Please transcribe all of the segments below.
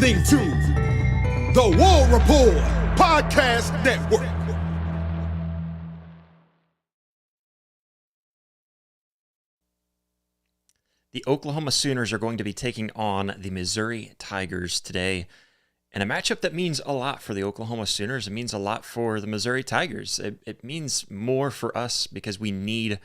listening to the War Report Podcast Network. The Oklahoma Sooners are going to be taking on the Missouri Tigers today, and a matchup that means a lot for the Oklahoma Sooners. It means a lot for the Missouri Tigers. It means more for us because we need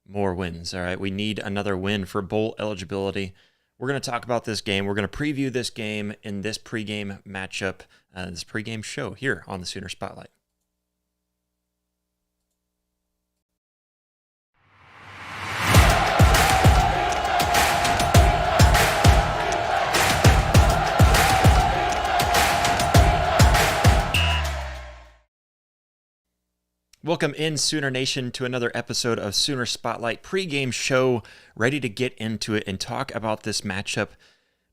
more wins, all right? We need another win for bowl eligibility. We're going to talk about this game. We're going to preview this game in this pregame matchup, this pregame show here on the Sooner Spotlight. Welcome in, Sooner Nation, to another episode of Sooner Spotlight pregame show. Ready to get into it and talk about this matchup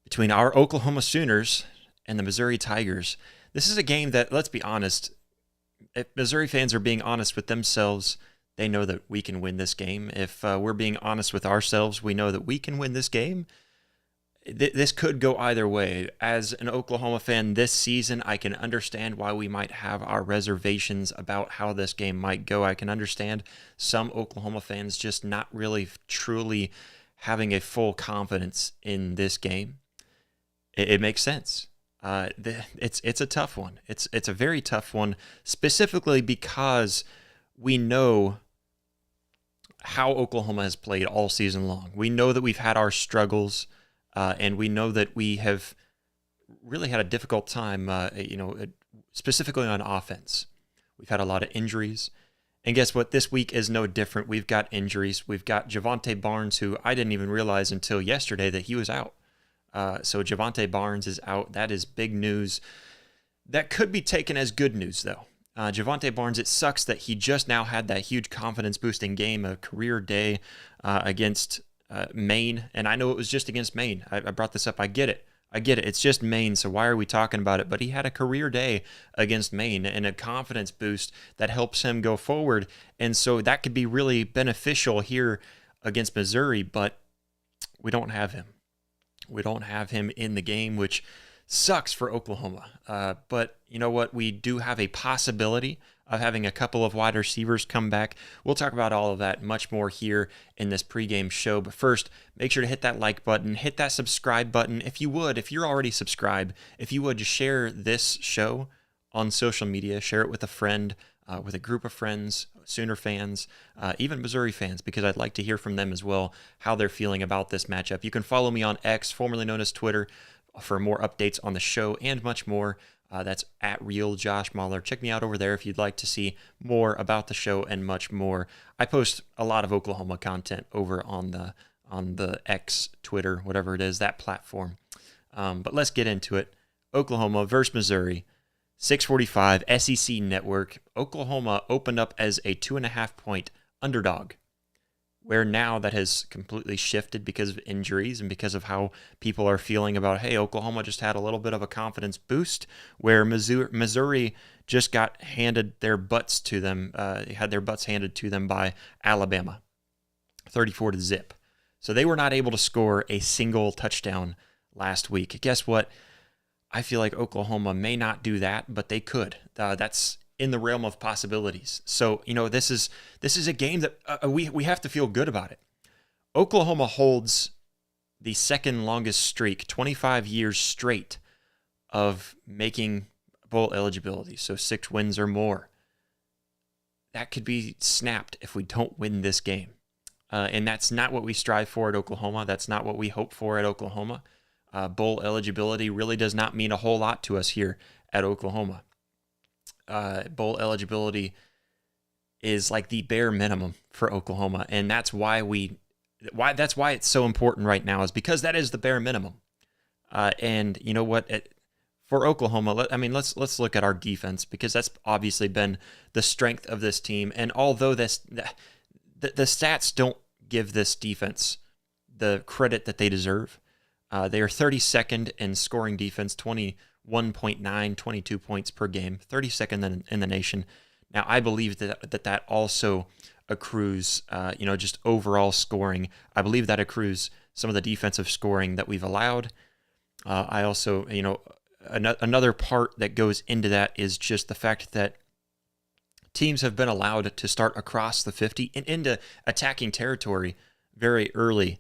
between our Oklahoma Sooners and the Missouri Tigers. This is a game that, let's be honest, if Missouri fans are being honest with themselves, they know that we can win this game. If we're being honest with ourselves, we know that we can win this game. This could go either way. As an Oklahoma fan this season, I can understand why we might have our reservations about how this game might go. I can understand some Oklahoma fans just not really truly having a full confidence in this game. It makes sense. It's a tough one. It's a very tough one, specifically because we know how Oklahoma has played all season long. We know that we've had our struggles. And we know that we have really had a difficult time, specifically on offense. We've had a lot of injuries. And guess what? This week is no different. We've got injuries. We've got Javante Barnes, who I didn't even realize until yesterday that he was out. So Javante Barnes is out. That is big news. That could be taken as good news, though. Javante Barnes, it sucks that he just now had that huge confidence-boosting game, a career day against Maine, and I know it was just against Maine. I brought this up. I get it. It's just Maine, so why are we talking about it? But he had a career day against Maine and a confidence boost that helps him go forward, and so that could be really beneficial here against Missouri, but we don't have him. We don't have him in the game, which sucks for Oklahoma. But you know what? We do have a possibility of having a couple of wide receivers come back. We'll talk about all of that much more here in this pregame show. But first, make sure to hit that like button, hit that subscribe button. If you're already subscribed, if you would just share this show on social media, share it with a friend, with a group of friends, Sooner fans, even Missouri fans, because I'd like to hear from them as well, how they're feeling about this matchup. You can follow me on X, formerly known as Twitter, for more updates on the show and much more. That's at Real Josh Mahler. Check me out over there if you'd like to see more about the show and much more. I post a lot of Oklahoma content over on the X, Twitter, whatever it is, that platform. But let's get into it. Oklahoma versus Missouri, 645 SEC Network. Oklahoma opened up as a 2.5-point underdog, where now that has completely shifted because of injuries and because of how people are feeling about, hey, Oklahoma just had a little bit of a confidence boost, where Missouri just got handed their butts to them, had their butts handed to them by Alabama, 34-0. So they were not able to score a single touchdown last week. Guess what? I feel like Oklahoma may not do that, but they could. That's in the realm of possibilities. So, this is a game that we have to feel good about it. Oklahoma holds the second longest streak, 25 years straight, of making bowl eligibility, so 6 wins or more. That could be snapped if we don't win this game. And that's not what we strive for at Oklahoma. That's not what we hope for at Oklahoma. Bowl eligibility really does not mean a whole lot to us here at Oklahoma. Bowl eligibility is like the bare minimum for Oklahoma, and that's why it's so important right now, is because that is the bare minimum. And you know what? For Oklahoma, let's look at our defense, because that's obviously been the strength of this team. And although the stats don't give this defense the credit that they deserve, they are 32nd in scoring defense, 21.9, 22 points per game, 32nd in the nation. Now, I believe that also accrues, just overall scoring. I believe that accrues some of the defensive scoring that we've allowed. I also, another part that goes into that is just the fact that teams have been allowed to start across the 50 and into attacking territory very early.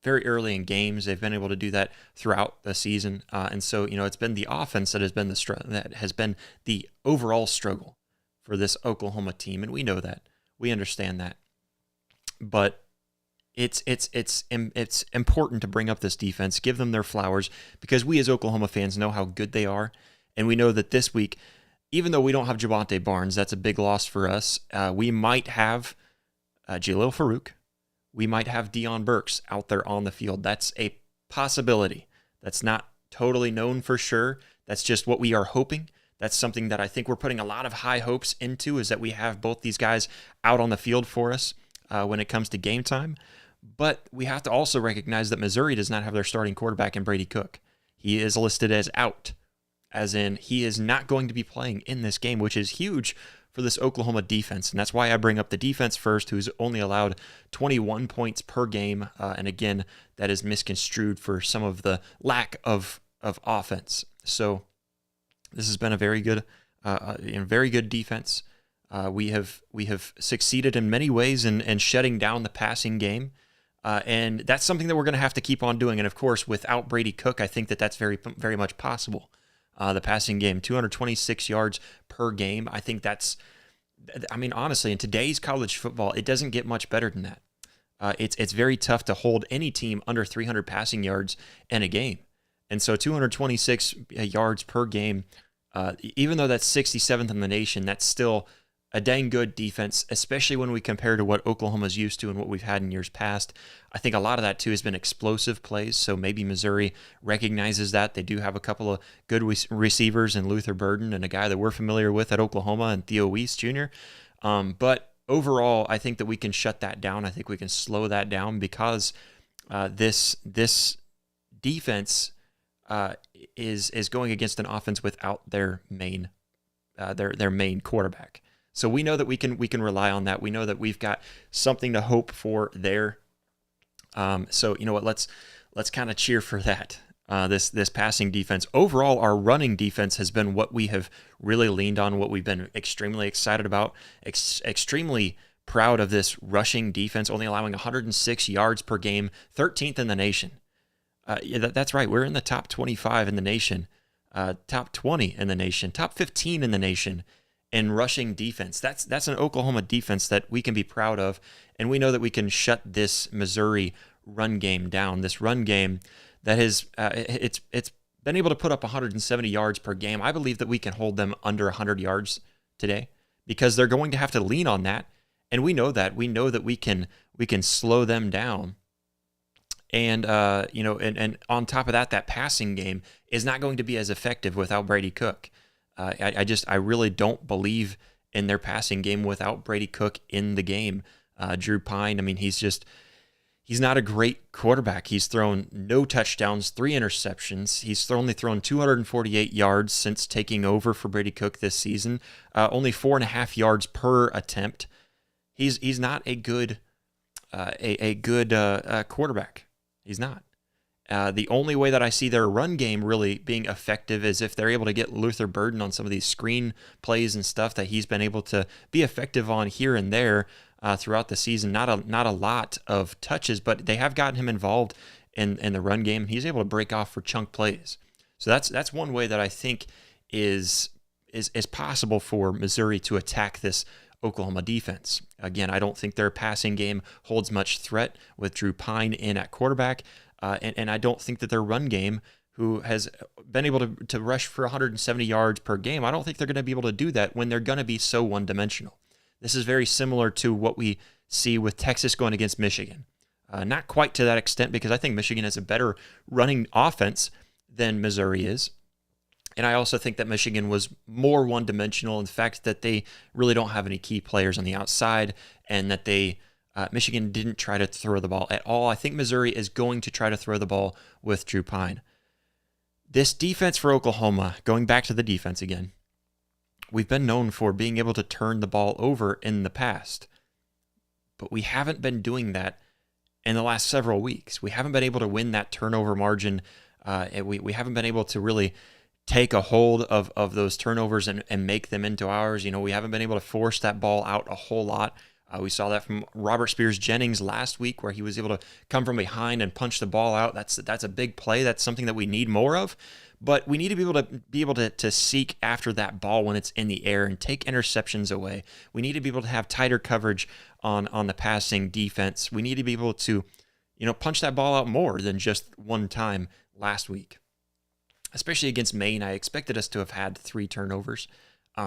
Very early in games. They've been able to do that throughout the season, and so it's been the offense that has been the overall struggle for this Oklahoma team, and we know that, we understand that, but it's important to bring up this defense, give them their flowers, because we as Oklahoma fans know how good they are, and we know that this week, even though we don't have Javonte Barnes, that's a big loss for us. We might have Jalil Farouk. We might have Deion Burks out there on the field. That's a possibility. That's not totally known for sure. That's just what we are hoping. That's something that I think we're putting a lot of high hopes into, is that we have both these guys out on the field for us when it comes to game time. But we have to also recognize that Missouri does not have their starting quarterback in Brady Cook. He is listed as out, as in he is not going to be playing in this game, which is huge for this Oklahoma defense. And that's why I bring up the defense first, who's only allowed 21 points per game. And again, that is misconstrued for some of the lack of offense. So this has been a very good defense. We have succeeded in many ways in shutting down the passing game. And that's something that we're going to have to keep on doing. And of course, without Brady Cook, I think that that's very, very much possible. The passing game, 226 yards per game. I think honestly, in today's college football, it doesn't get much better than that. It's very tough to hold any team under 300 passing yards in a game. And so 226 yards per game, even though that's 67th in the nation, that's still a dang good defense, especially when we compare to what Oklahoma's used to and what we've had in years past. I think a lot of that, too, has been explosive plays, so maybe Missouri recognizes that. They do have a couple of good receivers in Luther Burden and a guy that we're familiar with at Oklahoma, and Theo Weiss Jr. But overall, I think that we can shut that down. I think we can slow that down because this defense is going against an offense without their main quarterback. So we know that we can rely on that. We know that we've got something to hope for there. So you know what? Let's kind of cheer for that. This passing defense. Overall, our running defense has been what we have really leaned on. What we've been extremely excited about. Extremely proud of this rushing defense, only allowing 106 yards per game, 13th in the nation. That's right. We're in the top 25 in the nation, top 20 in the nation, top 15 in the nation in rushing defense. That's an Oklahoma defense that we can be proud of, and we know that we can shut this Missouri run game down. This run game that has it's been able to put up 170 yards per game. I believe that we can hold them under 100 yards today because they're going to have to lean on that, and we know that. We know that we can slow them down. And and on top of that, that passing game is not going to be as effective without Brady Cook. I really don't believe in their passing game without Brady Cook in the game. Drew Pine, he's not a great quarterback. He's thrown no touchdowns, 3 interceptions. He's only thrown 248 yards since taking over for Brady Cook this season. Only 4.5 yards per attempt. He's not a good quarterback. He's not. The only way that I see their run game really being effective is if they're able to get Luther Burden on some of these screen plays and stuff that he's been able to be effective on here and there throughout the season. Not a lot of touches, but they have gotten him involved in the run game. He's able to break off for chunk plays. So that's one way that I think is possible for Missouri to attack this Oklahoma defense. Again, I don't think their passing game holds much threat with Drew Pine in at quarterback. And I don't think that their run game, who has been able to rush for 170 yards per game, I don't think they're going to be able to do that when they're going to be so one-dimensional. This is very similar to what we see with Texas going against Michigan. Not quite to that extent, because I think Michigan has a better running offense than Missouri is. And I also think that Michigan was more one-dimensional in the fact that they really don't have any key players on the outside, and that Michigan didn't try to throw the ball at all. I think Missouri is going to try to throw the ball with Drew Pine. This defense for Oklahoma, going back to the defense again, we've been known for being able to turn the ball over in the past, but we haven't been doing that in the last several weeks. We haven't been able to win that turnover margin And we haven't been able to really take a hold of those turnovers and make them into ours. We haven't been able to force that ball out a whole lot. We saw that from Robert Spears-Jennings last week, where he was able to come from behind and punch the ball out. That's a big play. That's something that we need more of. But we need to be able to seek after that ball when it's in the air and take interceptions away. We need to be able to have tighter coverage on the passing defense. We need to be able to, punch that ball out more than just one time last week. Especially against Maine, I expected us to have had 3 turnovers.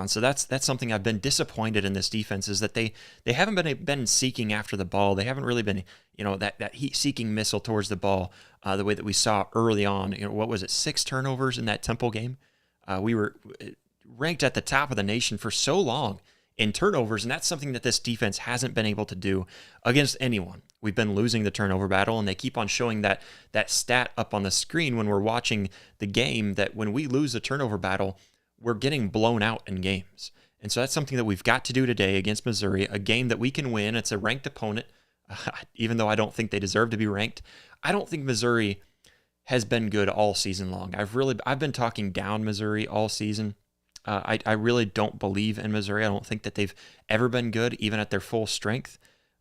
So that's something I've been disappointed in this defense, is that they haven't been seeking after the ball. They haven't really been, that heat-seeking missile towards the ball the way that we saw early on. What was it, 6 turnovers in that Temple game? We were ranked at the top of the nation for so long in turnovers, and that's something that this defense hasn't been able to do against anyone. We've been losing the turnover battle, and they keep on showing that stat up on the screen when we're watching the game, that when we lose the turnover battle, we're getting blown out in games. And so that's something that we've got to do today against Missouri, a game that we can win. It's a ranked opponent, even though I don't think they deserve to be ranked. I don't think Missouri has been good all season long. I've been talking down Missouri all season. I really don't believe in Missouri. I don't think that they've ever been good, even at their full strength.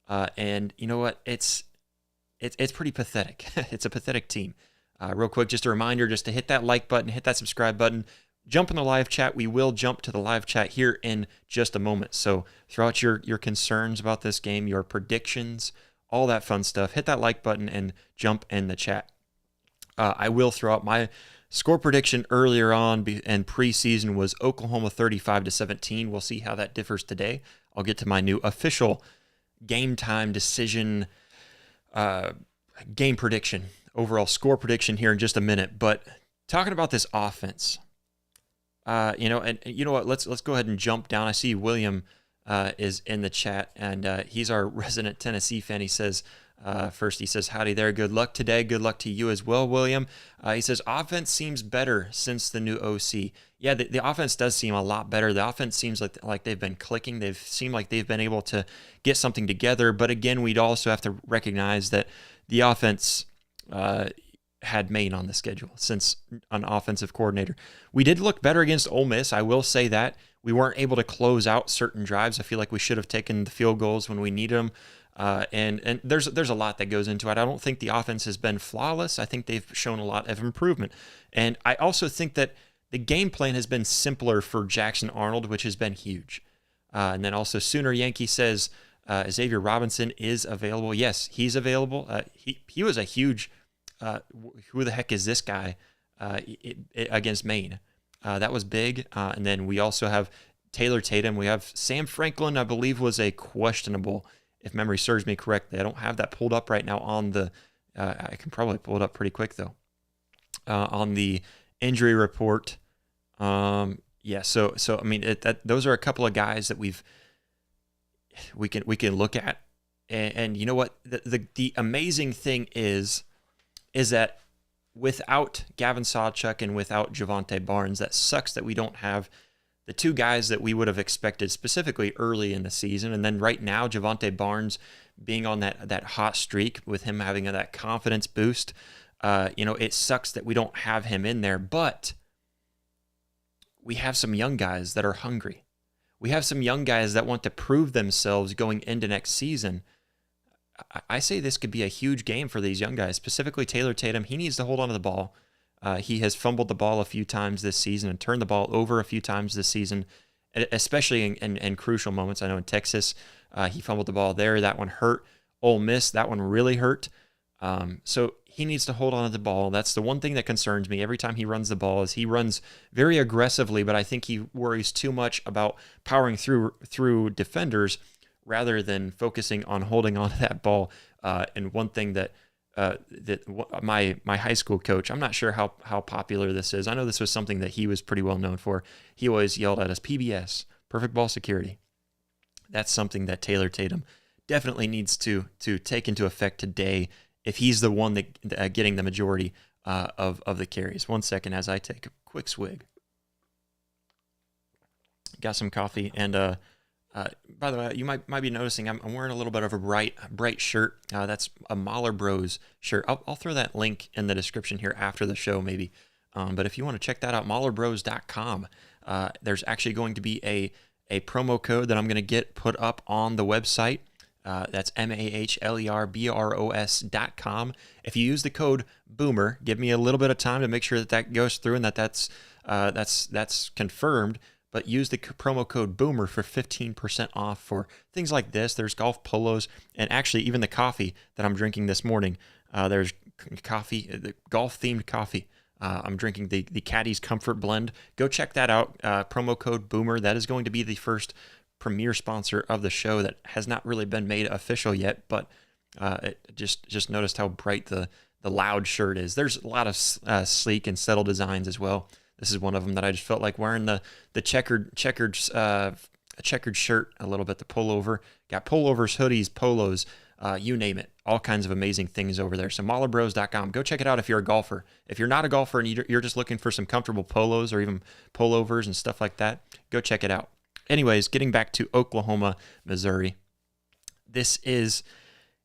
And you know what? It's pretty pathetic. It's a pathetic team. Real quick, just a reminder, just to hit that like button, hit that subscribe button, jump in the live chat. We will jump to the live chat here in just a moment. So throw out your concerns about this game, your predictions, all that fun stuff. Hit that like button and jump in the chat. I will throw out my score prediction earlier on and preseason was Oklahoma 35-17. We'll see how that differs today. I'll get to my new official game time decision game prediction, overall score prediction here in just a minute. But talking about this offense, and you know what? Let's go ahead and jump down. I see William is in the chat, and he's our resident Tennessee fan. He says, first, he says, howdy there. Good luck today. Good luck to you as well, William. He says, offense seems better since the new OC. Yeah, the offense does seem a lot better. The offense seems like they've been clicking. They've seemed like they've been able to get something together. But again, we'd also have to recognize that the offense had Maine on the schedule since an offensive coordinator. We did look better against Ole Miss. I will say that. We weren't able to close out certain drives. I feel like we should have taken the field goals when we needed them. And there's a lot that goes into it. I don't think the offense has been flawless. I think they've shown a lot of improvement. And I also think that the game plan has been simpler for Jackson Arnold, which has been huge. And then also Sooner Yankee says Xavier Robinson is available. Yes, he's available. He was a huge who the heck is this guy against Maine. That was big. And then we also have Taylor Tatum. We have Sam Franklin, I believe, was a questionable, if memory serves me correctly. I don't have that pulled up right now on the I can probably pull it up pretty quick, though, on the injury report. Yeah, so I mean, those are a couple of guys that we can look at. And you know what? The amazing thing is that without Gavin Sawchuk and without Javante Barnes, that sucks that we don't have the two guys that we would have expected specifically early in the season. And then right now, Javante Barnes being on that hot streak with him having that confidence boost, it sucks that we don't have him in there. But we have some young guys that are hungry. We have some young guys that want to prove themselves going into next season. I say this could be a huge game for these young guys, specifically Taylor Tatum. He needs to hold on to the ball. He has fumbled the ball a few times this season and turned the ball over a few times this season, especially in crucial moments. I know in Texas, he fumbled the ball there. That one hurt. Ole Miss, that one really hurt. So he needs to hold on to the ball. That's the one thing that concerns me every time he runs the ball is he runs very aggressively, but I think he worries too much about powering through defenders rather than focusing on holding on to that ball. And one thing that my high school coach, I'm not sure how popular this is. I know this was something that he was pretty well known for. He always yelled at us, PBS, perfect ball security. That's something that Taylor Tatum definitely needs to take into effect today if he's the one that getting the majority of the carries. 1 second as I take a quick swig. Got some coffee and By the way, you might be noticing I'm wearing a little bit of a bright shirt. That's a Mahler Bros shirt. I'll throw that link in the description here after the show, maybe. But if you want to check that out, MahlerBros.com. There's actually going to be a promo code that I'm going to get put up on the website. That's MAHLERBROS.com. If you use the code Boomer, give me a little bit of time to make sure that goes through and that's confirmed. But use the promo code Boomer for 15% off for things like this. There's golf polos and actually even the coffee that I'm drinking this morning. There's coffee, the golf-themed coffee. I'm drinking the Caddy's Comfort Blend. Go check that out. Promo code Boomer. That is going to be the first premier sponsor of the show that has not really been made official yet, but just noticed how bright the loud shirt is. There's a lot of sleek and subtle designs as well. This is one of them that I just felt like wearing the checkered shirt a little bit, the pullover. Got pullovers, hoodies, polos, you name it. All kinds of amazing things over there. So MahlerBros.com. Go check it out if you're a golfer. If you're not a golfer and you're just looking for some comfortable polos or even pullovers and stuff like that, go check it out. Anyways, getting back to Oklahoma, Missouri. This is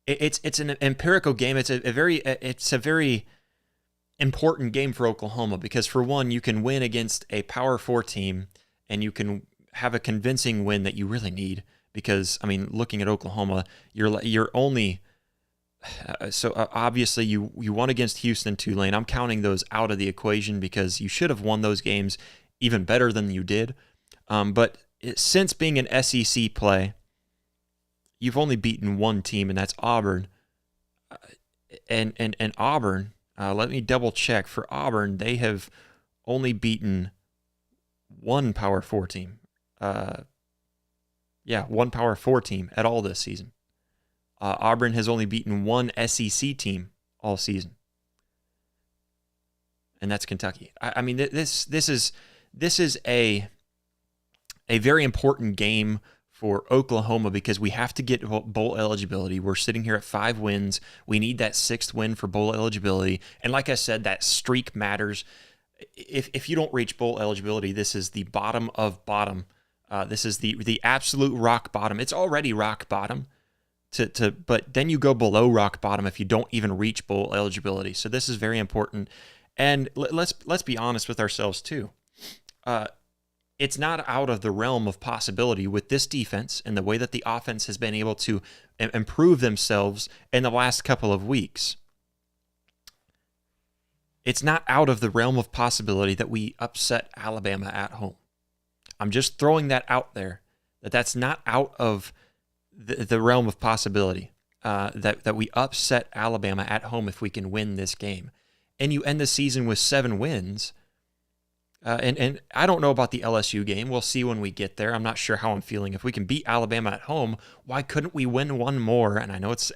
it's an empirical game. It's a very important game for Oklahoma because, for one, you can win against a Power 4 team and you can have a convincing win that you really need because, I mean, looking at Oklahoma, you're only obviously you won against Houston, Tulane. I'm counting those out of the equation because you should have won those games even better than you did. But since being an SEC play, you've only beaten one team, and that's Auburn. And Auburn, let me double check. For Auburn, they have only beaten one Power 4 team. One Power 4 team at all this season. Auburn has only beaten one SEC team all season, and that's Kentucky. I mean, this is a very important game for Oklahoma because we have to get bowl eligibility. We're sitting here at 5 wins. We need that 6th win for bowl eligibility. And like I said, that streak matters. If you don't reach bowl eligibility, this is the bottom of bottom. This is the absolute rock bottom. It's already rock bottom, but then you go below rock bottom if you don't even reach bowl eligibility. So this is very important. And let's be honest with ourselves too. It's not out of the realm of possibility with this defense and the way that the offense has been able to improve themselves in the last couple of weeks. It's not out of the realm of possibility that we upset Alabama at home. I'm just throwing that out there, that's not out of the realm of possibility, that we upset Alabama at home if we can win this game. And you end the season with 7 wins. And I don't know about the LSU game. We'll see when we get there. I'm not sure how I'm feeling. If we can beat Alabama at home, why couldn't we win one more? And I know it's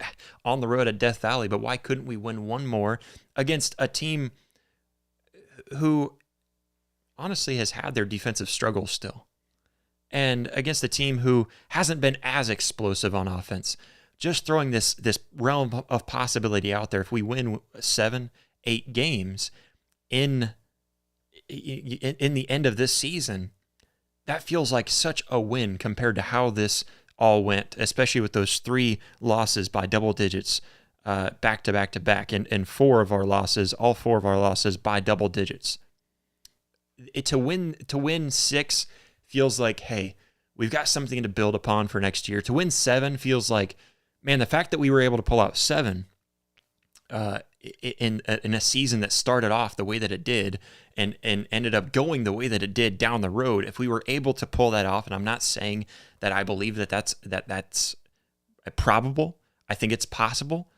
on the road at Death Valley, but why couldn't we win one more against a team who honestly has had their defensive struggles still? And against a team who hasn't been as explosive on offense. Just throwing this realm of possibility out there. If we win 7, 8 games in the end of this season, that feels like such a win compared to how this all went, especially with those 3 losses by double digits back to back to back, and all 4 of our losses by double digits. To win 6 feels like, hey, we've got something to build upon for next year. To win 7 feels like, man, the fact that we were able to pull out 7 in a season that started off the way that it did and ended up going the way that it did down the road, if we were able to pull that off, and I'm not saying that I believe that's probable, I think it's possible,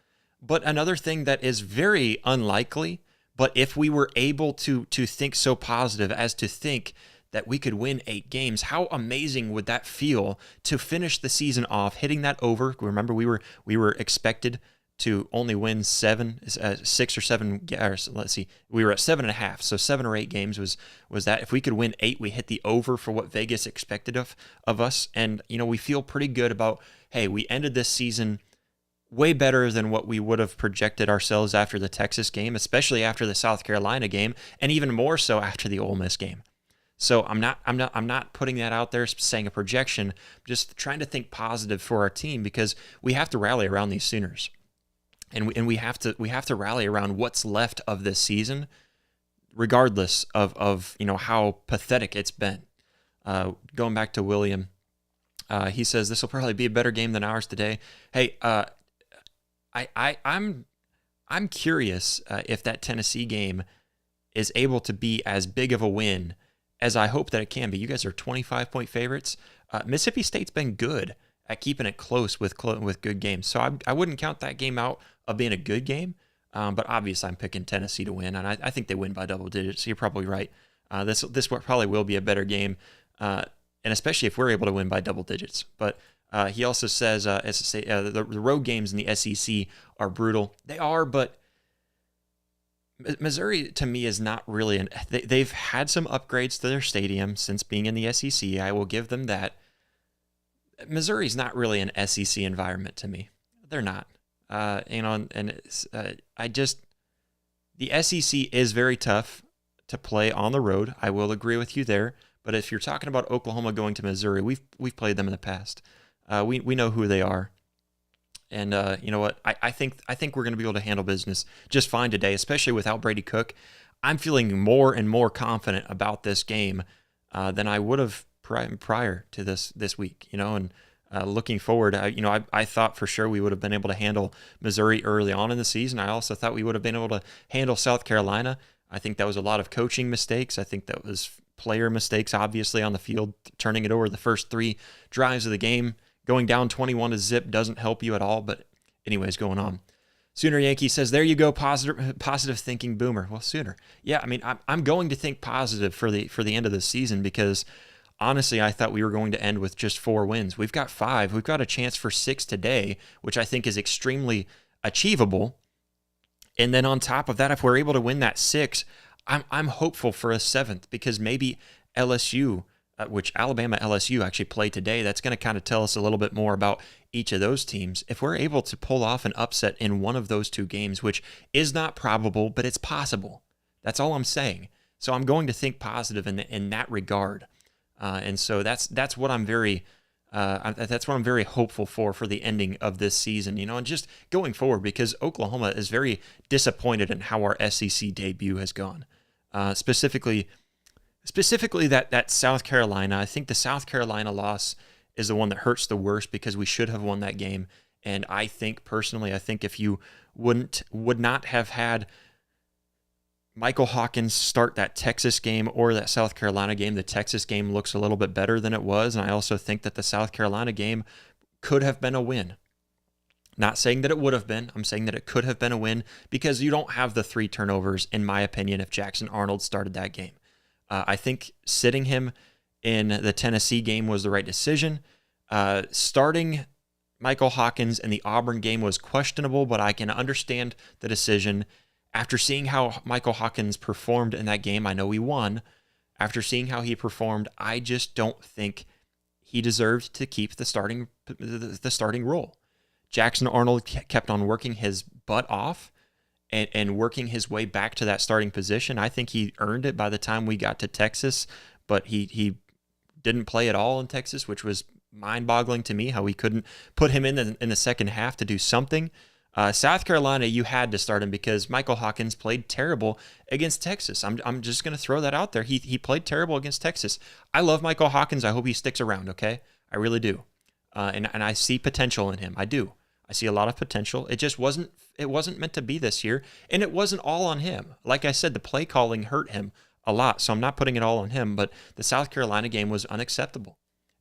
but another thing that is very unlikely, but if we were able to think so positive as to think that we could win 8 games, how amazing would that feel to finish the season off hitting that over? Remember, we were expected to only win 6 or 7, or let's see, we were at 7.5, so 7 or 8 games was that. If we could win 8, we hit the over for what Vegas expected of us, and we feel pretty good about, hey, we ended this season way better than what we would have projected ourselves after the Texas game, especially after the South Carolina game, and even more so after the Ole Miss game. So I'm not putting that out there saying a projection. I'm just trying to think positive for our team because we have to rally around these Sooners, and we have to rally around what's left of this season, regardless of how pathetic it's been. Going back to William, he says this will probably be a better game than ours today. Hey, I'm curious if that Tennessee game is able to be as big of a win as I hope that it can be. You guys are 25-point favorites. Mississippi State's been good at keeping it close with good games, so I wouldn't count that game out of being a good game. But obviously, I'm picking Tennessee to win, and I think they win by double digits. So you're probably right. This probably will be a better game, and especially if we're able to win by double digits. But he also says the road games in the SEC are brutal. They are, but Missouri, to me, is not really they've had some upgrades to their stadium since being in the SEC. I will give them that. Missouri's not really an SEC environment to me. They're not. The SEC is very tough to play on the road. I will agree with you there. But if you're talking about Oklahoma going to Missouri, we've played them in the past. We know who they are. And you know what? I think we're going to be able to handle business just fine today, especially without Brady Cook. I'm feeling more and more confident about this game than I would have prior to this week. And looking forward, I thought for sure we would have been able to handle Missouri early on in the season. I also thought we would have been able to handle South Carolina. I think that was a lot of coaching mistakes. I think that was player mistakes, obviously, on the field, turning it over the first 3 drives of the game. Going down 21-0 doesn't help you at all, but anyways, going on. Sooner Yankee says, there you go, positive thinking boomer. Well, Sooner. Yeah, I mean, I'm going to think positive for the end of the season because honestly, I thought we were going to end with just 4 wins. We've got 5. We've got a chance for 6 today, which I think is extremely achievable. And then on top of that, if we're able to win that 6, I'm hopeful for a 7th because maybe LSU, which Alabama LSU actually play today, that's going to kind of tell us a little bit more about each of those teams. If we're able to pull off an upset in one of those 2 games, which is not probable, but it's possible. That's all I'm saying. So I'm going to think positive in that regard. And so that's what I'm very hopeful for the ending of this season, and just going forward because Oklahoma is very disappointed in how our SEC debut has gone. Specifically that South Carolina. I think the South Carolina loss is the one that hurts the worst because we should have won that game. And I think personally, if you would not have had Michael Hawkins start that Texas game or that South Carolina game, the Texas game looks a little bit better than it was. And I also think that the South Carolina game could have been a win. Not saying that it would have been. I'm saying that it could have been a win because you don't have the 3 turnovers, in my opinion, if Jackson Arnold started that game. I think sitting him in the Tennessee game was the right decision. Starting Michael Hawkins in the Auburn game was questionable, but I can understand the decision. After seeing how Michael Hawkins performed in that game, I know he won. After seeing how he performed, I just don't think he deserved to keep the starting role. Jackson Arnold kept on working his butt off and working his way back to that starting position. I think he earned it by the time we got to Texas, but he didn't play at all in Texas, which was mind-boggling to me how we couldn't put him in the second half to do something. South Carolina, you had to start him because Michael Hawkins played terrible against Texas. I'm just going to throw that out there. He played terrible against Texas. I love Michael Hawkins. I hope he sticks around, okay? I really do. And I see potential in him. I do. I see a lot of potential. It just wasn't meant to be this year, and it wasn't all on him. Like I said, the play calling hurt him a lot, so I'm not putting it all on him, but the South Carolina game was unacceptable.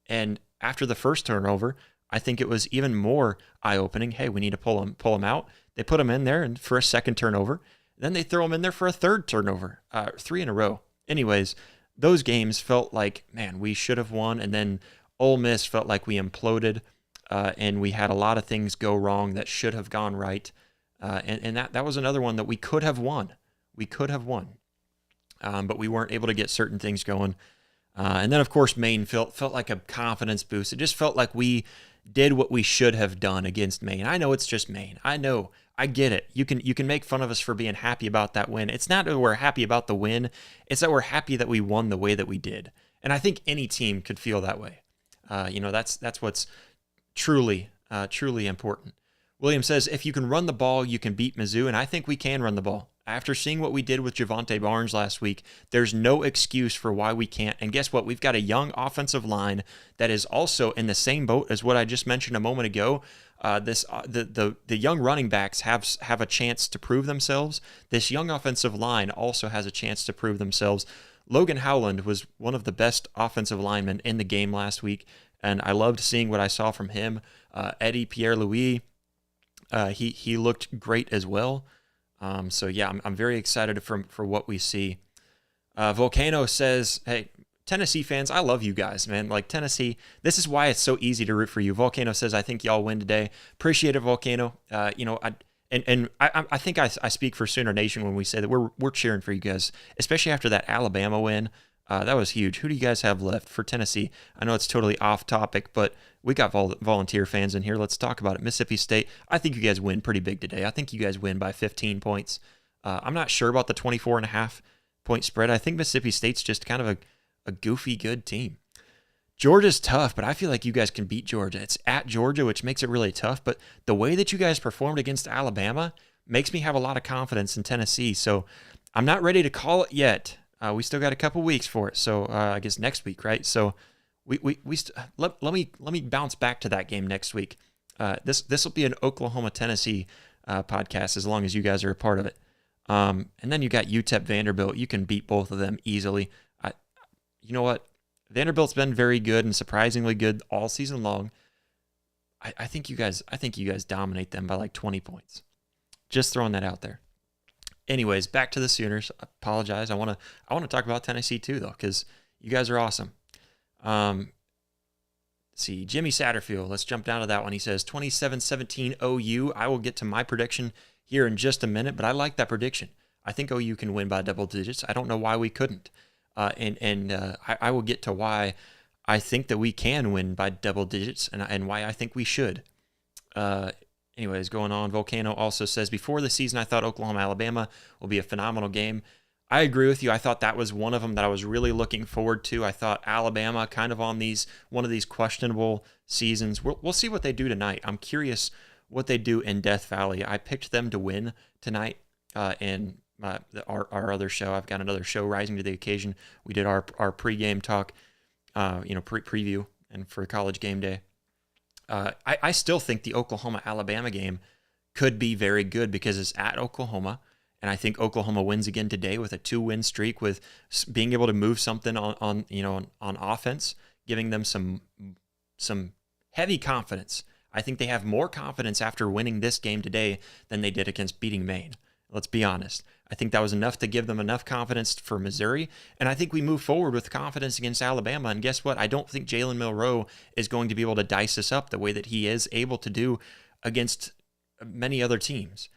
And after the first turnover, I think it was even more eye-opening. Hey, we need to pull him out. They put him in there and for a second turnover. Then they throw him in there for a third turnover, 3 in a row. Anyways, those games felt like, man, we should have won, and then Ole Miss felt like we imploded, and we had a lot of things go wrong that should have gone right. And that was another one that we could have won. We could have won, but we weren't able to get certain things going. And then, of course, Maine felt like a confidence boost. It just felt like we did what we should have done against Maine. I know it's just Maine. I know. I get it. You can make fun of us for being happy about that win. It's not that we're happy about the win. It's that we're happy that we won the way that we did. And I think any team could feel that way. That's what's truly important. William says, if you can run the ball, you can beat Mizzou, and I think we can run the ball. After seeing what we did with Javante Barnes last week, there's no excuse for why we can't. And guess what? We've got a young offensive line that is also in the same boat as what I just mentioned a moment ago. The young running backs have a chance to prove themselves. This young offensive line also has a chance to prove themselves. Logan Howland was one of the best offensive linemen in the game last week, and I loved seeing what I saw from him. Eddie Pierre-Louis, he looked great as well. I'm very excited for what we see. Volcano says, hey, Tennessee fans, I love you guys, man. Like Tennessee, this is why it's so easy to root for you. Volcano says, I think y'all win today. Appreciate it, Volcano. I think I speak for Sooner Nation when we say that we're cheering for you guys, especially after that Alabama win. That was huge. Who do you guys have left for Tennessee? I know it's totally off topic, but we got volunteer fans in here. Let's talk about it. Mississippi State, I think you guys win pretty big today. I think you guys win by 15 points. I'm not sure about the 24.5 point spread. I think Mississippi State's just kind of a goofy good team. Georgia's tough, but I feel like you guys can beat Georgia. It's at Georgia, which makes it really tough, but the way that you guys performed against Alabama makes me have a lot of confidence in Tennessee, so I'm not ready to call it yet. We still got a couple weeks for it, so I guess next week, right? So let me bounce back to that game next week. This will be an Oklahoma-Tennessee podcast as long as you guys are a part of it. And then you got UTEP Vanderbilt. You can beat both of them easily. You know what? Vanderbilt's been very good and surprisingly good all season long. I think you guys dominate them by like 20 points. Just throwing that out there. Anyways, back to the Sooners. I apologize. I want to talk about Tennessee too, though, because you guys are awesome. Let's see, Jimmy Satterfield. Let's jump down to that one. He says 27-17 OU. I will get to my prediction here in just a minute, but I like that prediction. I think OU can win by double digits. I don't know why we couldn't. I will get to why I think that we can win by double digits and why I think we should. Anyways, going on, Volcano also says, before the season, I thought Oklahoma-Alabama will be a phenomenal game. I agree with you. I thought that was one of them that I was really looking forward to. I thought Alabama kind of on one of these questionable seasons. We'll see what they do tonight. I'm curious what they do in Death Valley. I picked them to win tonight in our other show. I've got another show, Rising to the Occasion. We did our pregame talk, preview, and for College Game Day. I still think the Oklahoma-Alabama game could be very good because it's at Oklahoma, and I think Oklahoma wins again today with a 2-win streak, with being able to move something on offense, giving them some heavy confidence. I think they have more confidence after winning this game today than they did against beating Maine. Let's be honest. I think that was enough to give them enough confidence for Missouri, and I think we move forward with confidence against Alabama, and guess what? I don't think Jalen Milroe is going to be able to dice us up the way that he is able to do against many other teams.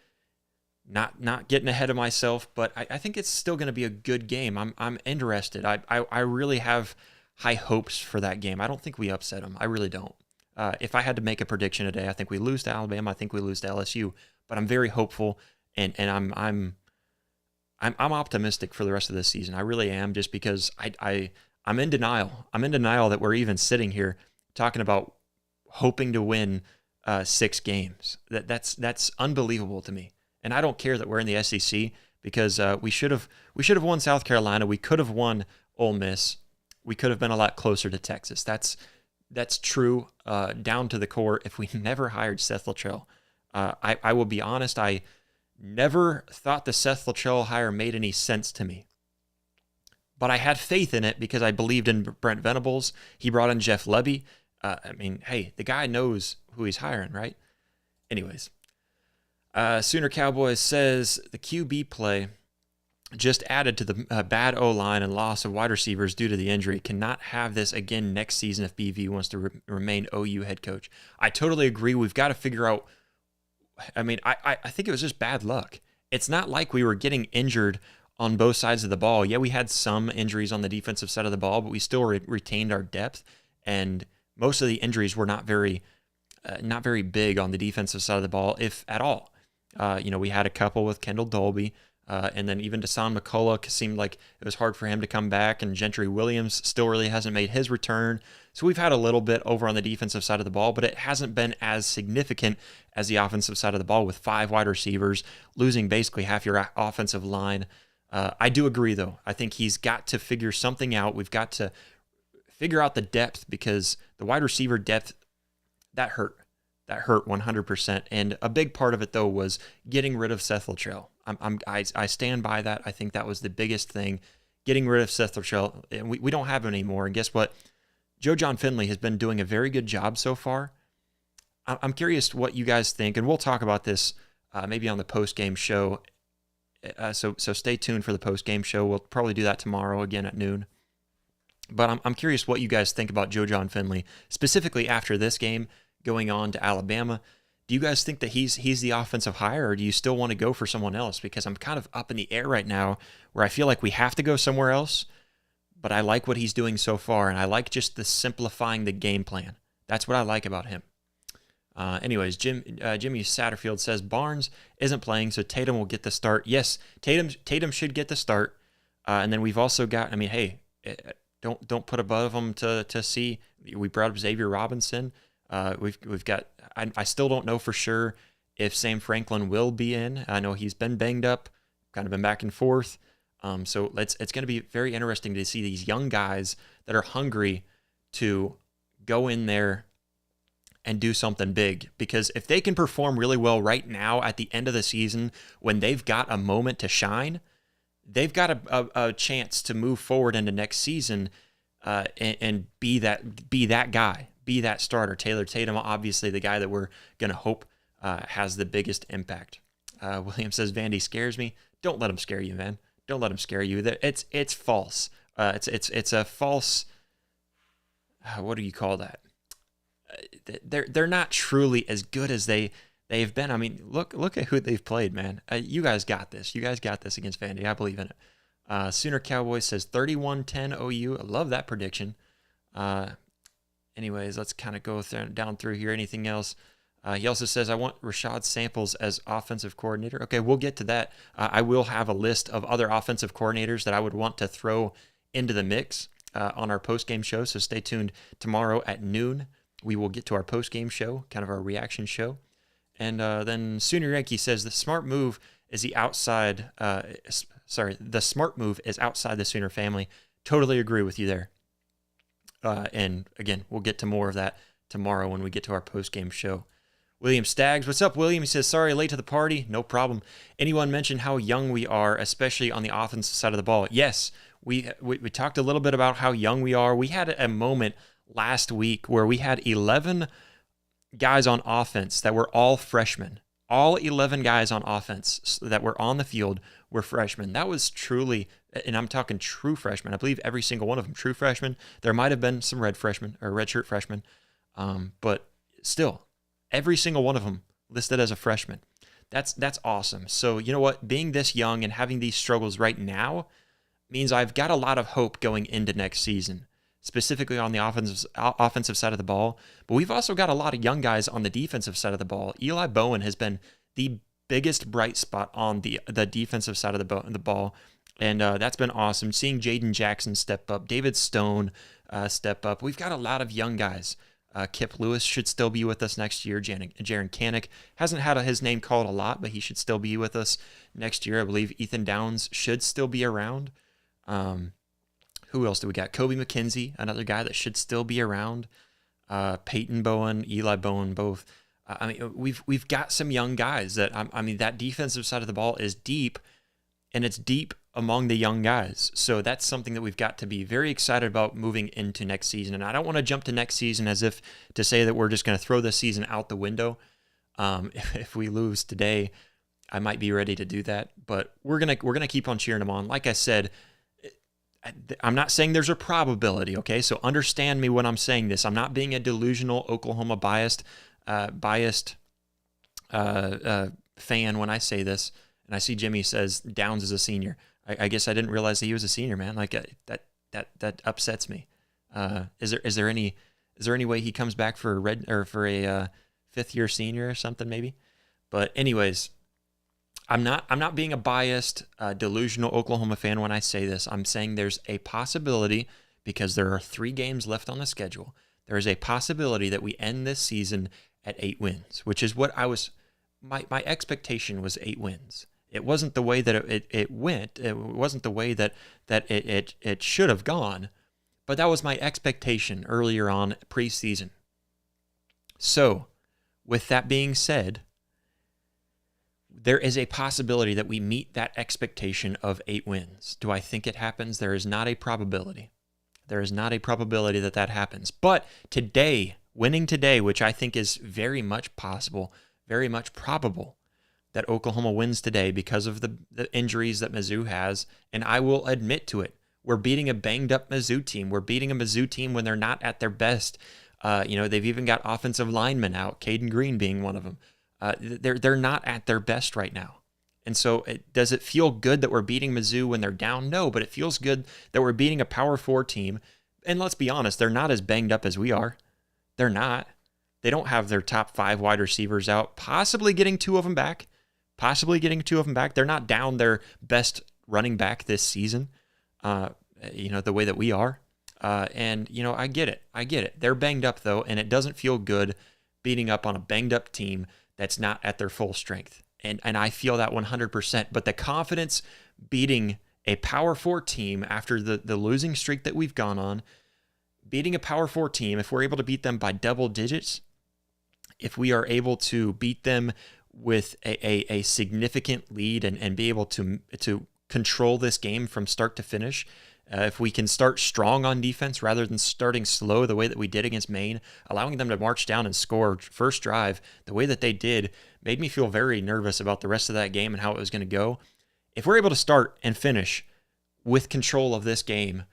Not getting ahead of myself, but I think it's still going to be a good game. I'm interested. I really have high hopes for that game. I don't think we upset them. I really don't. If I had to make a prediction today, I think we lose to Alabama. I think we lose to LSU, but I'm very hopeful, and I'm optimistic for the rest of this season. I really am, just because I'm in denial. I'm in denial that we're even sitting here talking about hoping to win 6 games. That's unbelievable to me. And I don't care that we're in the SEC, because we should have won South Carolina. We could have won Ole Miss. We could have been a lot closer to Texas. That's true down to the core. If we never hired Seth Littrell, I will be honest, I never thought the Seth Littrell hire made any sense to me. But I had faith in it because I believed in Brent Venables. He brought in Jeff Lebby. Hey, the guy knows who he's hiring, right? Anyways, Sooner Cowboys says the QB play just added to the bad O-line and loss of wide receivers due to the injury. Cannot have this again next season if BV wants to remain OU head coach. I totally agree. We've got to figure out. I think it was just bad luck. It's not like we were getting injured on both sides of the ball. Yeah, we had some injuries on the defensive side of the ball, but we still retained our depth, and most of the injuries were not very not very big on the defensive side of the ball, if at all. We had a couple with Kendall Dolby, and then even Dasan McCullough seemed like it was hard for him to come back, and Gentry Williams still really hasn't made his return. So we've had a little bit over on the defensive side of the ball, but it hasn't been as significant as the offensive side of the ball with 5 wide receivers, losing basically half your offensive line. I do agree, though. I think he's got to figure something out. We've got to figure out the depth, because the wide receiver depth, that hurt. That hurt 100%. And a big part of it, though, was getting rid of Seth Luttrell. I stand by that. I think that was the biggest thing, getting rid of Seth Luttrell. And we don't have him anymore. And guess what? Joe John Finley has been doing a very good job so far. I'm curious what you guys think, and we'll talk about this maybe on the post-game show. So stay tuned for the post-game show. We'll probably do that tomorrow again at noon. But I'm curious what you guys think about Joe John Finley, specifically after this game going on to Alabama. Do you guys think that he's the offensive hire, or do you still want to go for someone else? Because I'm kind of up in the air right now, where I feel like we have to go somewhere else. But I like what he's doing so far, and I like just the simplifying the game plan. That's what I like about him. Anyways, Jimmy Satterfield says Barnes isn't playing, so Tatum will get the start. Yes, Tatum should get the start. And then we've also got, don't put above him to see. We brought up Xavier Robinson. We've got. I still don't know for sure if Sam Franklin will be in. I know he's been banged up, kind of been back and forth. So it's going to be very interesting to see these young guys that are hungry to go in there and do something big. Because if they can perform really well right now at the end of the season, when they've got a moment to shine, they've got a chance to move forward into next season and be that guy, be that starter. Taylor Tatum, obviously the guy that we're going to hope has the biggest impact. William says Vandy scares me. Don't let him scare you, man. Don't let him scare you. It's false. It's a false. What do you call that? They're not truly as good as they've been. I mean, look at who they've played, man. You guys got this. You guys got this against Vandy. I believe in it. Sooner Cowboys says 31-10 OU. I love that prediction. Anyways, let's kind of go down through here. Anything else? He also says, I want Rashad Samples as offensive coordinator. Okay, we'll get to that. I will have a list of other offensive coordinators that I would want to throw into the mix on our post-game show, so stay tuned. Tomorrow at noon, we will get to our post-game show, kind of our reaction show. And then Sooner Yankee says, the smart move is outside the Sooner family. Totally agree with you there. And again, we'll get to more of that tomorrow when we get to our post-game show. William Staggs, what's up, William? He says, sorry, late to the party. No problem. Anyone mention how young we are, especially on the offensive side of the ball? Yes, we talked a little bit about how young we are. We had a moment last week where we had 11 guys on offense that were all freshmen. All 11 guys on offense that were on the field were freshmen. That was truly, and I'm talking true freshmen. I believe every single one of them true freshmen. There might have been some redshirt freshmen, but still, every single one of them listed as a freshman. That's awesome. So you know what? Being this young and having these struggles right now means I've got a lot of hope going into next season, specifically on the offensive side of the ball. But we've also got a lot of young guys on the defensive side of the ball. Eli Bowen has been the biggest bright spot on the defensive side of the ball, and that's been awesome. Seeing Jaden Jackson step up, David Stone step up. We've got a lot of young guys. Kip Lewis should still be with us next year. Jaron Kanik hasn't had his name called a lot, but he should still be with us next year. I believe Ethan Downs should still be around. Who else do we got? Kobe McKenzie, another guy that should still be around. Peyton Bowen, Eli Bowen, both. We've got some young guys that that defensive side of the ball is deep, and it's deep among the young guys. So that's something that we've got to be very excited about moving into next season. And I don't want to jump to next season as if to say that we're just going to throw this season out the window. If we lose today, I might be ready to do that. But we're gonna keep on cheering them on. Like I said, I'm not saying there's a probability, okay? So understand me when I'm saying this. I'm not being a delusional Oklahoma biased fan when I say this. And I see Jimmy says Downs is a senior. I guess I didn't realize that he was a senior, man. Like that upsets me. Is there any way he comes back for a fifth-year senior or something maybe. But anyways, I'm not being a biased, delusional Oklahoma fan when I say this. I'm saying there's a possibility, because there are 3 games left on the schedule, there is a possibility that we end this season at 8 wins, which is what my expectation was 8 wins. It wasn't the way that it went. It wasn't the way that it should have gone, but that was my expectation earlier on preseason. So, with that being said, there is a possibility that we meet that expectation of 8 wins. Do I think it happens? There is not a probability. There is not a probability that happens. But today, winning today, which I think is very much possible, very much probable, that Oklahoma wins today because of the injuries that Mizzou has, and I will admit to it. We're beating a banged-up Mizzou team. We're beating a Mizzou team when they're not at their best. They've even got offensive linemen out, Caden Green being one of them. They're not at their best right now. And so does it feel good that we're beating Mizzou when they're down? No, but it feels good that we're beating a Power 4 team. And let's be honest, they're not as banged up as we are. They're not. They don't have their top 5 wide receivers out, possibly getting 2 of them back. They're not down their best running back this season, the way that we are. I get it. They're banged up, though, and it doesn't feel good beating up on a banged-up team that's not at their full strength. And I feel that 100%. But the confidence beating a Power 4 team after the losing streak that we've gone on, beating a Power 4 team, if we're able to beat them by double digits, if we are able to beat them with a significant lead and be able to control this game from start to finish, if we can start strong on defense rather than starting slow the way that we did against Maine, allowing them to march down and score first drive the way that they did made me feel very nervous about the rest of that game and how it was going to go. If we're able to start and finish with control of this game,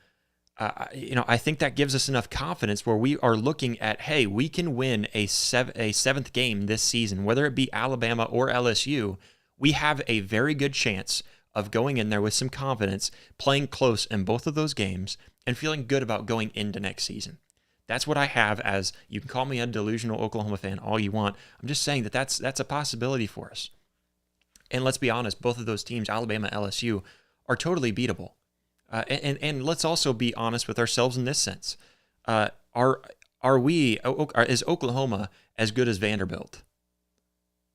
I think that gives us enough confidence where we are looking at, hey, we can win a 7th game this season, whether it be Alabama or LSU. We have a very good chance of going in there with some confidence, playing close in both of those games, and feeling good about going into next season. That's what I have as, you can call me a delusional Oklahoma fan all you want. I'm just saying that's a possibility for us. And let's be honest, both of those teams, Alabama, LSU, are totally beatable. And let's also be honest with ourselves in this sense. Is Oklahoma as good as Vanderbilt?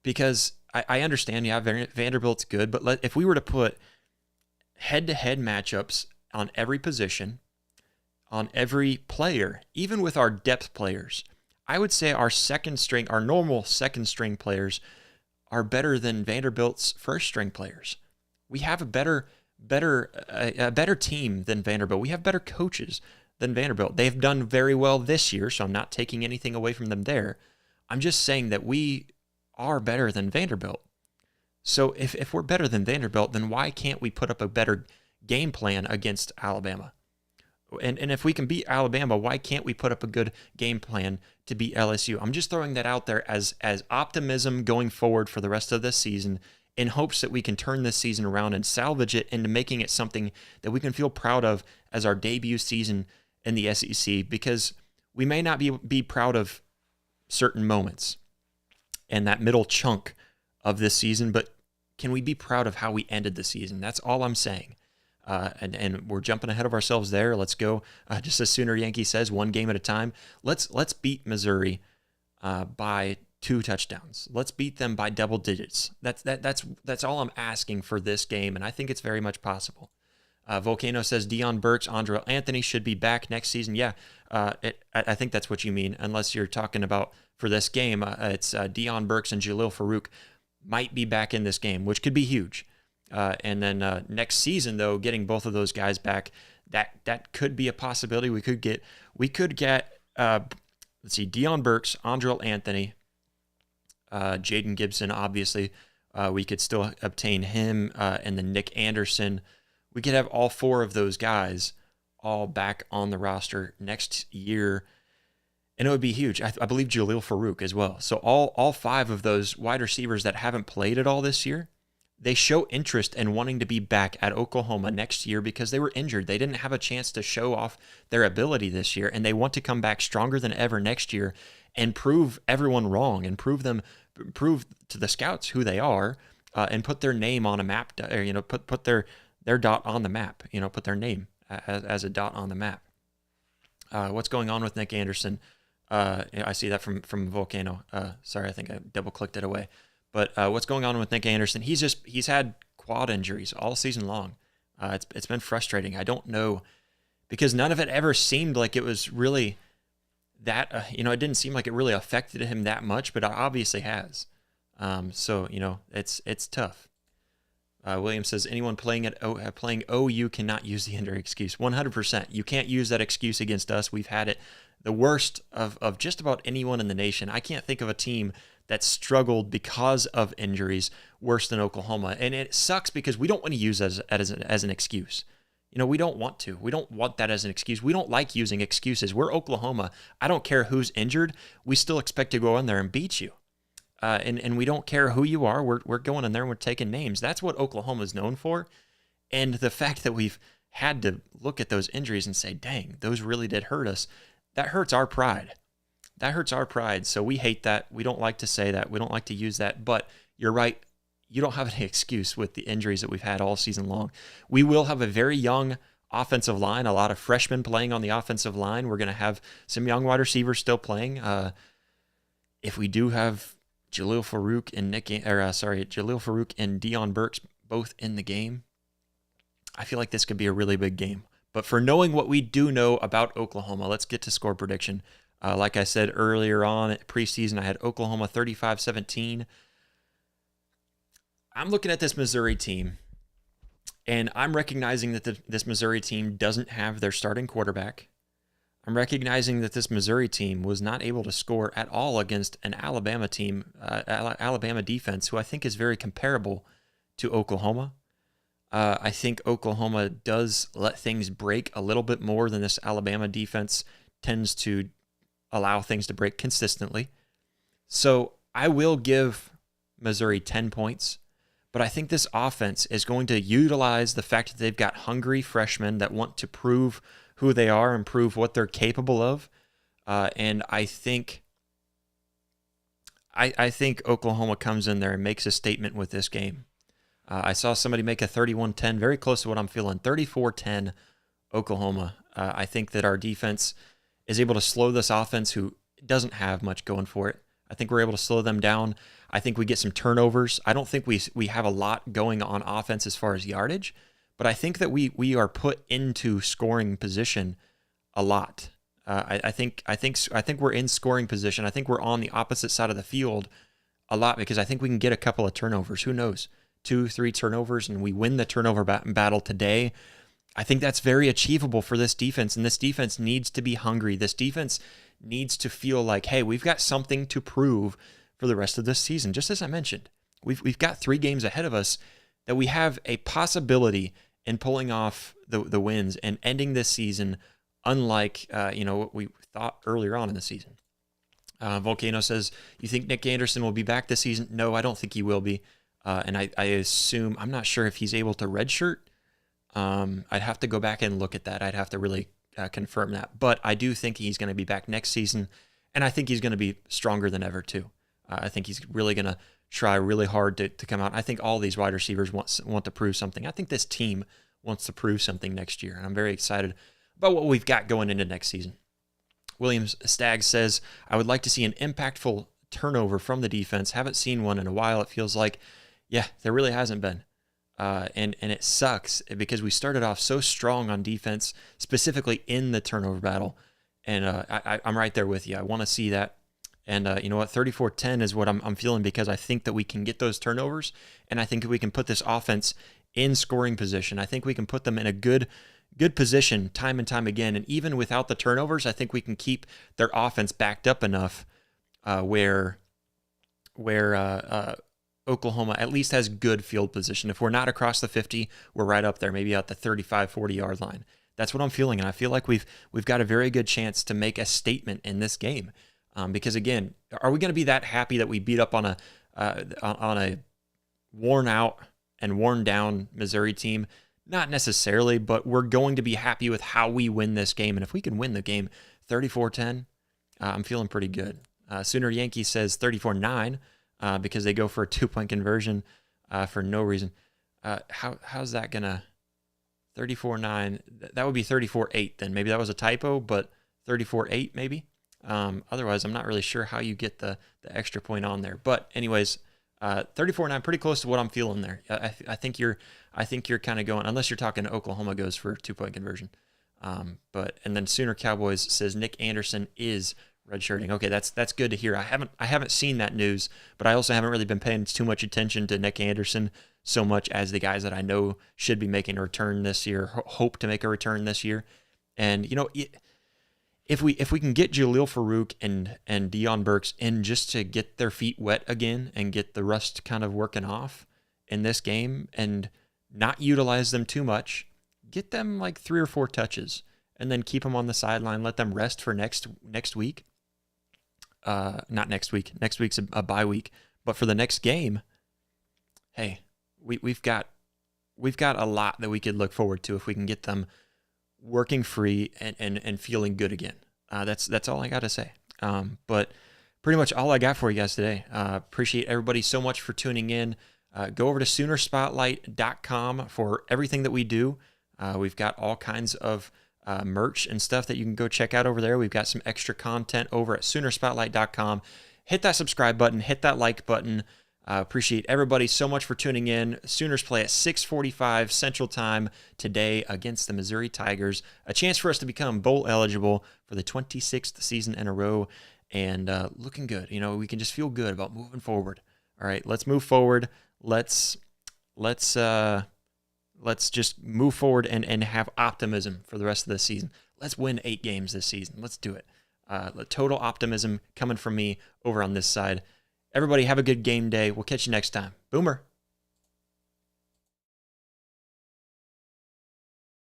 Because I understand, Vanderbilt's good, but if we were to put head-to-head matchups on every position, on every player, even with our depth players, I would say our normal second-string players are better than Vanderbilt's first-string players. We have a better team than Vanderbilt. We have better coaches than Vanderbilt. They've done very well this year, so I'm not taking anything away from them there. I'm just saying that we are better than Vanderbilt. So if we're better than Vanderbilt, then why can't we put up a better game plan against Alabama? And if we can beat Alabama, why can't we put up a good game plan to beat LSU? I'm just throwing that out there as optimism going forward for the rest of this season, in hopes that we can turn this season around and salvage it into making it something that we can feel proud of as our debut season in the SEC, because we may not be proud of certain moments and that middle chunk of this season, but can we be proud of how we ended the season? That's all I'm saying. And we're jumping ahead of ourselves there. Let's go, just as Sooner Yankee says, 1 game at a time. Let's beat Missouri by 2 touchdowns. Let's beat them by double digits. That's all I'm asking for this game, and I think it's very much possible. Volcano says Deion Burks, Andrel Anthony should be back next season. Yeah, I think that's what you mean, unless you're talking about for this game. It's Deion Burks and Jalil Farouk might be back in this game, which could be huge. And then next season, though, getting both of those guys back, that could be a possibility. We could get Deion Burks, Andrel Anthony, Jaden Gibson, obviously. We could still obtain him, and then Nick Anderson. We could have all 4 of those guys all back on the roster next year, and it would be huge. I believe Jalil Farouk as well. So all 5 of those wide receivers that haven't played at all this year, they show interest in wanting to be back at Oklahoma next year because they were injured. They didn't have a chance to show off their ability this year, and they want to come back stronger than ever next year and prove everyone wrong and prove to the scouts who they are, and put their name on a map, or put their dot on the map. Put their name as a dot on the map. What's going on with Nick Anderson? I see that from Volcano. Sorry, I think I double clicked it away. But what's going on with Nick Anderson? He's had quad injuries all season long. It's been frustrating. I don't know, because none of it ever seemed like it was really that. It didn't seem like it really affected him that much, but it obviously has. So it's tough. William says anyone playing OU cannot use the injury excuse. 100%. You can't use that excuse against us. We've had it the worst of just about anyone in the nation. I can't think of a team that struggled because of injuries worse than Oklahoma. And it sucks because we don't want to use that as an excuse. We don't want to. We don't want that as an excuse. We don't like using excuses. We're Oklahoma. I don't care who's injured. We still expect to go in there and beat you. And we don't care who you are. We're going in there and we're taking names. That's what Oklahoma is known for. And the fact that we've had to look at those injuries and say, dang, those really did hurt us, that hurts our pride. That hurts our pride. So we hate that. We don't like to say that. We don't like to use that. But you're right. You don't have any excuse with the injuries that we've had all season long. We will have a very young offensive line, a lot of freshmen playing on the offensive line. We're going to have some young wide receivers still playing. If we do have Jalil Farouk and Deion Burks both in the game, I feel like this could be a really big game. But for knowing what we do know about Oklahoma, let's get to score prediction. Like I said earlier on at preseason, I had Oklahoma 35-17. I'm looking at this Missouri team, and I'm recognizing that this Missouri team doesn't have their starting quarterback. I'm recognizing that this Missouri team was not able to score at all against an Alabama team, Alabama defense, who I think is very comparable to Oklahoma. I think Oklahoma does let things break a little bit more than this Alabama defense tends to allow things to break consistently. So I will give Missouri 10 points, but I think this offense is going to utilize the fact that they've got hungry freshmen that want to prove who they are and prove what they're capable of. And I think Oklahoma comes in there and makes a statement with this game. I saw somebody make a 31-10, very close to what I'm feeling, 34-10 Oklahoma. I think that our defense is able to slow this offense who doesn't have much going for it. I think we're able to slow them down. I think we get some turnovers. I don't think we have a lot going on offense as far as yardage, but I think that we are put into scoring position a lot. I think we're in scoring position. I think we're on the opposite side of the field a lot because I think we can get a couple of turnovers. Who knows? 2-3 turnovers, and we win the turnover battle today. I think that's very achievable for this defense, and this defense needs to be hungry. This defense needs to feel like, hey, we've got something to prove for the rest of this season. Just as I mentioned, we've got 3 games ahead of us that we have a possibility in pulling off the wins and ending this season unlike what we thought earlier on in the season. Volcano says, you think Nick Anderson will be back this season? No, I don't think he will be. And I assume, I'm not sure if he's able to redshirt. I'd have to go back and look at that. I'd have to really confirm that. But I do think he's going to be back next season, and I think he's going to be stronger than ever too. I think he's really going to try really hard to come out. I think all these wide receivers want to prove something. I think this team wants to prove something next year, and I'm very excited about what we've got going into next season. Williams Staggs says, I would like to see an impactful turnover from the defense. Haven't seen one in a while. It feels like, yeah, there really hasn't been. And it sucks because we started off so strong on defense, specifically in the turnover battle. And I'm right there with you. I want to see that. And you know what? 34-10 is what I'm feeling because I think that we can get those turnovers, and I think that we can put this offense in scoring position. I think we can put them in a good position time and time again. And even without the turnovers, I think we can keep their offense backed up enough where Oklahoma at least has good field position. If we're not across the 50, we're right up there, maybe at the 35, 40-yard line. That's what I'm feeling, and I feel like we've got a very good chance to make a statement in this game. Because again, are we going to be that happy that we beat up on a worn-out and worn down Missouri team. Not necessarily, but we're going to be happy with how we win this game. And if we can win the game 34-10, I'm feeling pretty good. Sooner Yankee says 34-9 because they go for a 2-point conversion for no reason. How's that going to 34-9? That would be 34-8 then. Maybe that was a typo, but 34-8 maybe. Otherwise, I'm not really sure how you get the extra point on there. But anyways, 34-9, pretty close to what I'm feeling there. I think you're kind of going, unless you're talking Oklahoma goes for 2-point conversion. And then Sooner Cowboys says Nick Anderson is redshirting. Okay, that's good to hear. I haven't seen that news, but I also haven't really been paying too much attention to Nick Anderson so much as the guys that I know should be making a return this year, hope to make a return this year. And if we can get Jalil Farouk and Dion Burks in just to get their feet wet again and get the rust kind of working off in this game and not utilize them too much, get them like 3 or 4 touches and then keep them on the sideline, let them rest for next week. Not next week. Next week's a bye week, but for the next game, hey, we've got a lot that we could look forward to if we can get them working free and feeling good again. That's all I got to say. But pretty much all I got for you guys today. Appreciate everybody so much for tuning in. Go over to Soonerspotlight.com for everything that we do. We've got all kinds of merch and stuff that you can go check out over there. We've got some extra content over at Soonerspotlight.com. Hit that subscribe button. Hit that like button. Appreciate everybody so much for tuning in. Sooners play at 6:45 Central Time today against the Missouri Tigers. A chance for us to become bowl eligible for the 26th season in a row, and looking good. We can just feel good about moving forward. All right, let's move forward. Let's just move forward and have optimism for the rest of the season. Let's win 8 games this season. Let's do it. Total optimism coming from me over on this side. Everybody have a good game day. We'll catch you next time. Boomer.